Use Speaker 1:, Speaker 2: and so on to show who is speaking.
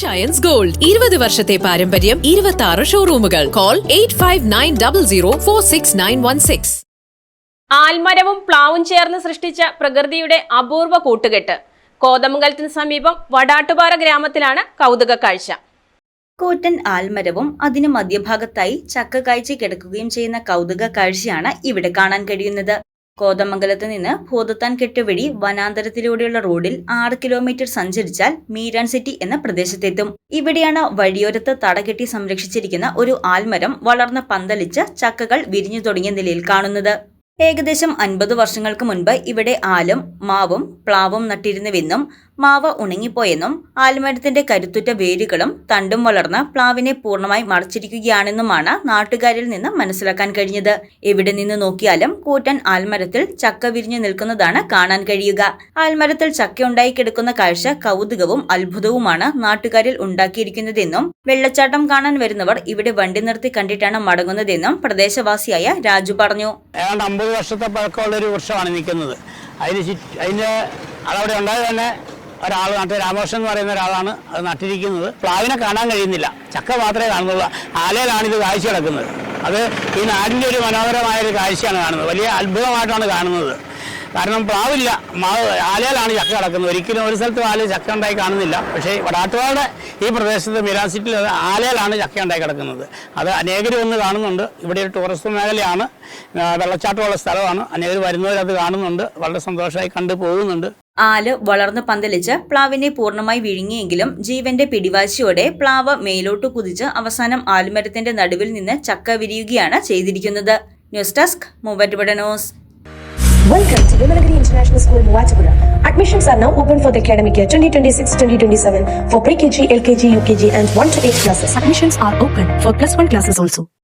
Speaker 1: Giants Gold 20 വർഷത്തെ പാരമ്പര്യം 26 ഷോറൂമുകൾ call 8590046916
Speaker 2: ആൽമരവും പ്ലാവും ചേർന്ന് സൃഷ്ടിച്ച പ്രകൃതിയുടെ അപൂർവ കൂട്ടുകെട്ട് കോതമംഗലത്തിന് സമീപം വടാട്ടുപാറ ഗ്രാമത്തിലാണ് കൗതുക കാഴ്ച.
Speaker 3: കൂറ്റൻ ആൽമരവും അതിന് മധ്യഭാഗത്തായി ചക്ക കായ്ച്ച് കിടക്കുകയും ചെയ്യുന്ന കൗതുക കാഴ്ചയാണ് ഇവിടെ കാണാൻ കഴിയുന്നത്. കോതമംഗലത്ത് നിന്ന് ഭൂതത്താൻ കെട്ട് വഴി വനാന്തരത്തിലൂടെയുള്ള റോഡിൽ 6 കിലോമീറ്റർ സഞ്ചരിച്ചാൽ മീരാൻ സിറ്റി എന്ന പ്രദേശത്തെത്തും. ഇവിടെയാണ് വഴിയോരത്ത് തടകെട്ടി സംരക്ഷിച്ചിരിക്കുന്ന ഒരു ആൽമരം വളർന്ന് പന്തലിച്ച് ചക്കകൾ വിരിഞ്ഞു തുടങ്ങിയ നിലയിൽ കാണുന്നത്. ഏകദേശം 50 വർഷങ്ങൾക്ക് മുൻപ് ഇവിടെ ആലും മാവും പ്ലാവും നട്ടിരുന്നുവെന്നും മാവ് ഉണങ്ങിപ്പോയെന്നും ആൽമരത്തിന്റെ കരുത്തുറ്റ വേരുകളും തണ്ടും വളർന്ന് പ്ലാവിനെ പൂർണ്ണമായി മറച്ചിരിക്കുകയാണെന്നുമാണ് നാട്ടുകാരിൽ നിന്ന് മനസ്സിലാക്കാൻ കഴിഞ്ഞത്. എവിടെ നിന്ന് നോക്കിയാലും കൂറ്റൻ ആൽമരത്തിൽ ചക്ക വിരിഞ്ഞു നിൽക്കുന്നതാണ് കാണാൻ കഴിയുക. ആൽമരത്തിൽ ചക്കയുണ്ടായി കിടക്കുന്ന കാഴ്ച കൗതുകവും അത്ഭുതവുമാണ് നാട്ടുകാരിൽ ഉണ്ടാക്കിയിരിക്കുന്നതെന്നും വെള്ളച്ചാട്ടം കാണാൻ വരുന്നവർ ഇവിടെ വണ്ടി നിർത്തി കണ്ടിട്ടാണ് മടങ്ങുന്നതെന്നും പ്രദേശവാസിയായ രാജു പറഞ്ഞു.
Speaker 4: 50 വർഷത്തെ പഴക്കമുള്ള ഒരു വൃക്ഷമാണ് നിൽക്കുന്നത്. അതിൻ്റെ അതവിടെ ഉണ്ടായത് തന്നെ ഒരാൾ നട്ട് രാമകൃഷ്ണൻ എന്ന് പറയുന്ന ഒരാളാണ് അത് നട്ടിരിക്കുന്നത്. പ്ലാവിനെ കാണാൻ കഴിയുന്നില്ല, ചക്ക മാത്രമേ കാണുന്നുള്ളൂ. ആലയിലാണ് ഇത് കാഴ്ച കിടക്കുന്നത്. അത് ഈ നാടിൻ്റെ ഒരു മനോഹരമായൊരു കാഴ്ചയാണ് കാണുന്നത്. വലിയ അത്ഭുതമായിട്ടാണ് കാണുന്നത്. കാരണം പ്ലാവില്ല, ആലയിലാണ് ചക്ക കിടക്കുന്നത്. ഒരിക്കലും ഒരു സ്ഥലത്തും ആലയിൽ ചക്ക ഉണ്ടായി കാണുന്നില്ല. പക്ഷേ വടാട്ടുപാറയുടെ ഈ പ്രദേശത്ത് മീരാൻ സിറ്റിയിൽ ആലയിലാണ് ചക്ക ഉണ്ടായി കിടക്കുന്നത്. അത് അനേകർ വന്ന് കാണുന്നുണ്ട്. ഇവിടെ ഒരു ടൂറിസ്റ്റ് മേഖലയാണ്, വെള്ളച്ചാട്ടമുള്ള സ്ഥലമാണ്. അനേകർ വരുന്നവരത് കാണുന്നുണ്ട്, വളരെ സന്തോഷമായി കണ്ടു പോകുന്നുണ്ട്.
Speaker 3: ആല് വളർന്ന് പന്തലിച്ച് പ്ലാവിനെ പൂർണ്ണമായി വിഴുങ്ങിയെങ്കിലും ജീവന്റെ പിടിവാശിയോടെ പ്ലാവ് മേലോട്ട് കുതിച്ച് അവസാനം ആൽമരത്തിന്റെ നടുവിൽ നിന്ന് ചക്ക വിരിയുകയാണ് ചെയ്തിരിക്കുന്നത്. News desk Muvattupuzha news.
Speaker 5: Welcome to Vimalagiri International School, Muvatupura. Admissions are now open for the academic year 2026-2027 for pre-KG, LKG, UKG and 1 to 8 classes.
Speaker 6: Admissions are open for +1 classes also.